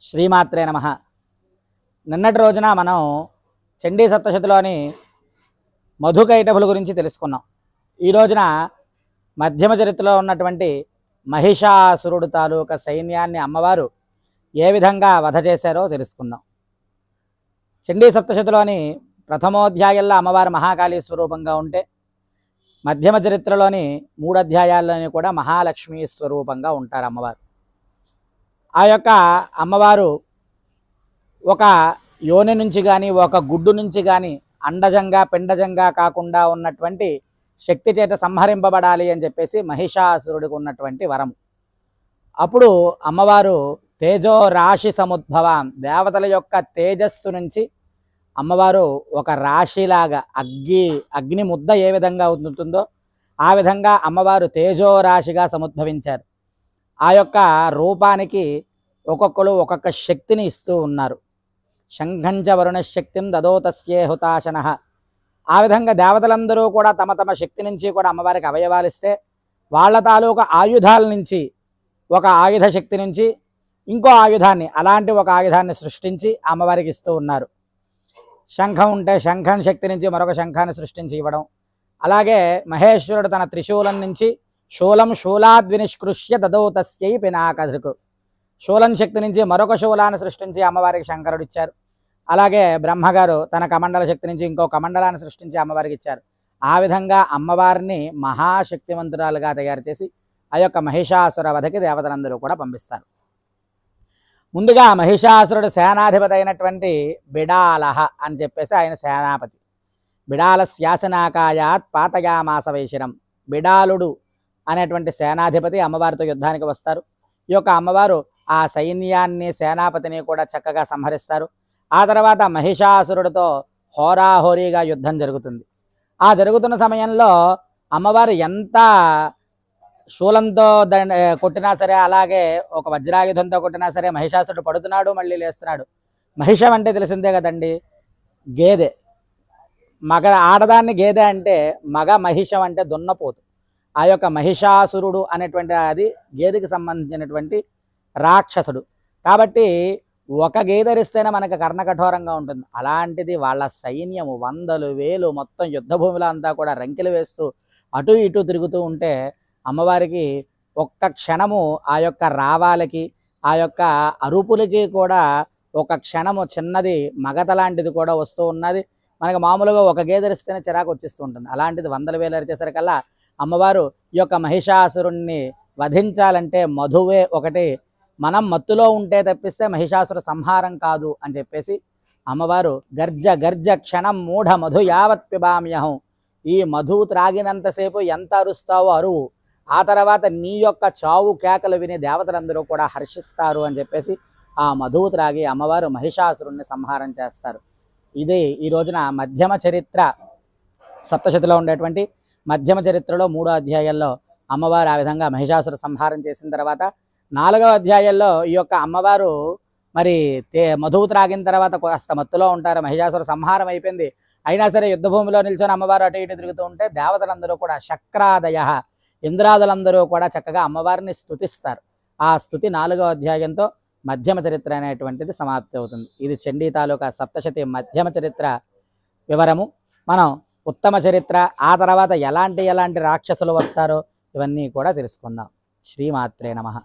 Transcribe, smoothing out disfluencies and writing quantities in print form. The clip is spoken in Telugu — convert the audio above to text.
శ్రీమాత్రే నమః. నిన్నటి రోజున మనం చండీ సప్తశతిలోని మధుకైటభుల గురించి తెలుసుకున్నాం. ఈ రోజున మధ్యమ చరిత్రలో ఉన్నటువంటి మహిషాసురుడు తాలూకా సైన్యాన్ని అమ్మవారు ఏ విధంగా వధ చేశారో తెలుసుకుందాం. చండీ సప్తశతిలోని ప్రథమోధ్యాయంలో అమ్మవారు మహాకాళీ స్వరూపంగా ఉంటే, మధ్యమ చరిత్రలోని 3 అధ్యాయాల్లోని కూడా మహాలక్ష్మీ స్వరూపంగా ఉంటారు అమ్మవారు. ఆ యొక్క అమ్మవారు ఒక యోని నుంచి కానీ, ఒక గుడ్డు నుంచి కానీ అండజంగా పిండజంగా కాకుండా ఉన్నటువంటి శక్తి చేత సంహరింపబడాలి అని చెప్పేసి మహిషాసురుడికి ఉన్నటువంటి వరం. అప్పుడు అమ్మవారు తేజో రాశి సముద్భవం, దేవతల యొక్క తేజస్సు నుంచి అమ్మవారు ఒక రాశిలాగా అగ్ని ముద్ద ఏ విధంగా ఉంటుందో ఆ విధంగా అమ్మవారు తేజో రాశిగా సముద్భవించారు. ఆ యొక్క రూపానికి ఒక్కొక్కరు ఒక్కొక్క శక్తిని ఇస్తూ ఉన్నారు. శంఖంచ వరుణ శక్తిం దదోతస్యే హుతాశన. ఆ విధంగా దేవతలందరూ కూడా తమ తమ శక్తి నుంచి కూడా అమ్మవారికి అవయవాలు ఇస్తే, వాళ్ళ తాలూకా ఆయుధాల నుంచి ఒక ఆయుధ శక్తి నుంచి ఇంకో ఆయుధాన్ని, అలాంటి ఒక ఆయుధాన్ని సృష్టించి అమ్మవారికి ఇస్తూ ఉన్నారు. శంఖం ఉంటే శంఖం శక్తి నుంచి మరొక శంఖాన్ని సృష్టించి ఇవ్వడం. అలాగే మహేశ్వరుడు తన త్రిశూలం నుంచి శూలం శూలాద్వినిష్కృష్య దదోతస్యై పినాకధృక్, శూలం శక్తి నుంచి మరొక శూలాన్ని సృష్టించి అమ్మవారికి శంకరుడు ఇచ్చారు. అలాగే బ్రహ్మగారు తన కమండల శక్తి నుంచి ఇంకో కమండలాన్ని సృష్టించి అమ్మవారికి ఇచ్చారు. ఆ విధంగా అమ్మవారిని మహాశక్తివంతురాలుగా తయారు చేసి ఆ యొక్క మహిషాసుర వధకి దేవతలందరూ కూడా పంపిస్తారు. ముందుగా మహిషాసురుడు సేనాధిపతి అయినటువంటి బిడాలహ అని చెప్పేసి ఆయన సేనాపతి. బిడాల శాసనాకాయాత్ పాతయామాస వైశిరం. బిడాలుడు అనేటువంటి సేనాధిపతి అమ్మవారితో యుద్ధానికి వస్తారు. ఈ యొక్క అమ్మవారు ఆ సైన్యాన్ని సేనాపతిని కూడా చక్కగా సంహరిస్తారు. ఆ తర్వాత మహిషాసురుడితో హోరాహోరీగా యుద్ధం జరుగుతుంది. ఆ జరుగుతున్న సమయంలో అమ్మవారు ఎంత శూలంతో కొట్టినా సరే, అలాగే ఒక వజ్రాయుధంతో కొట్టినా సరే మహిషాసురుడు పడుతున్నాడు, మళ్ళీ లేస్తున్నాడు. మహిషం అంటే తెలిసిందే కదండి, గేదె. మగ ఆడదాన్ని గేదె అంటే, మగ మహిషం అంటే దున్నపోతు. ఆ యొక్క మహిషాసురుడు అనేటువంటి అది గేదెకి సంబంధించినటువంటి రాక్షసుడు. కాబట్టి ఒక గేదెరిస్తేనే మనకు కర్ణకఠోరంగా ఉంటుంది. అలాంటిది వాళ్ళ సైన్యము 100,000 మొత్తం యుద్ధభూమిలో అంతా కూడా రంకెలు వేస్తూ అటు ఇటు తిరుగుతూ ఉంటే అమ్మవారికి ఒక్క క్షణము ఆ యొక్క రావాలకి, ఆ యొక్క అరుపులకి కూడా ఒక క్షణము చిన్నది మగత లాంటిది కూడా వస్తూ ఉన్నది. మనకు మామూలుగా ఒక గేదెరిస్తేనే చిరాకు వచ్చేస్తూ ఉంటుంది. అలాంటిది 100,000 అరిచేసరికల్లా అమ్మవారు ఈ యొక్క మహిషాసురుణ్ణి వధించాలంటే మధువే ఒకటి, మనం మత్తులో ఉంటే తప్పిస్తే మహిషాసుర సంహారం కాదు అని చెప్పేసి అమ్మవారు గర్జ గర్జ క్షణం మూఢ మధు యావత్ పిబామ్యహం, ఈ మధువు త్రాగినంతసేపు ఎంత అరుస్తావో అరువు, ఆ తర్వాత నీ యొక్క చావు కేకలు విని దేవతలందరూ కూడా హర్షిస్తారు అని చెప్పేసి ఆ మధువు త్రాగి అమ్మవారు మహిషాసురుణ్ణి సంహారం చేస్తారు. ఇది ఈ రోజున మధ్యమ చరిత్ర సప్తశతిలో ఉండేటువంటి మధ్యమ చరిత్రలో 3వ అధ్యాయంలో అమ్మవారు ఆ విధంగా మహిషాసుర సంహారం చేసిన తర్వాత 4వ అధ్యాయంలో ఈ యొక్క అమ్మవారు మరి మధువు త్రాగిన తర్వాత కాస్త మత్తులో ఉంటారు. మహిషాసుర సంహారం అయిపోయింది, అయినా సరే యుద్ధభూమిలో నిల్చొని అమ్మవారు అటు ఇటు తిరుగుతూ ఉంటే దేవతలందరూ కూడా శక్రాదయ, ఇంద్రాదులందరూ కూడా చక్కగా అమ్మవారిని స్తుతిస్తారు. ఆ స్తుతి 4వ అధ్యాయంతో మధ్యమ చరిత్ర అనేటువంటిది సమాప్తి అవుతుంది. ఇది చండీ తాలూకా సప్తశతి మధ్యమ చరిత్ర వివరము. మనం ఉత్తమ చరిత్ర, ఆ తర్వాత ఎలాంటి రాక్షసులు వస్తారో ఇవన్నీ కూడా తెలుసుకుందాం. శ్రీమాత్రే నమః.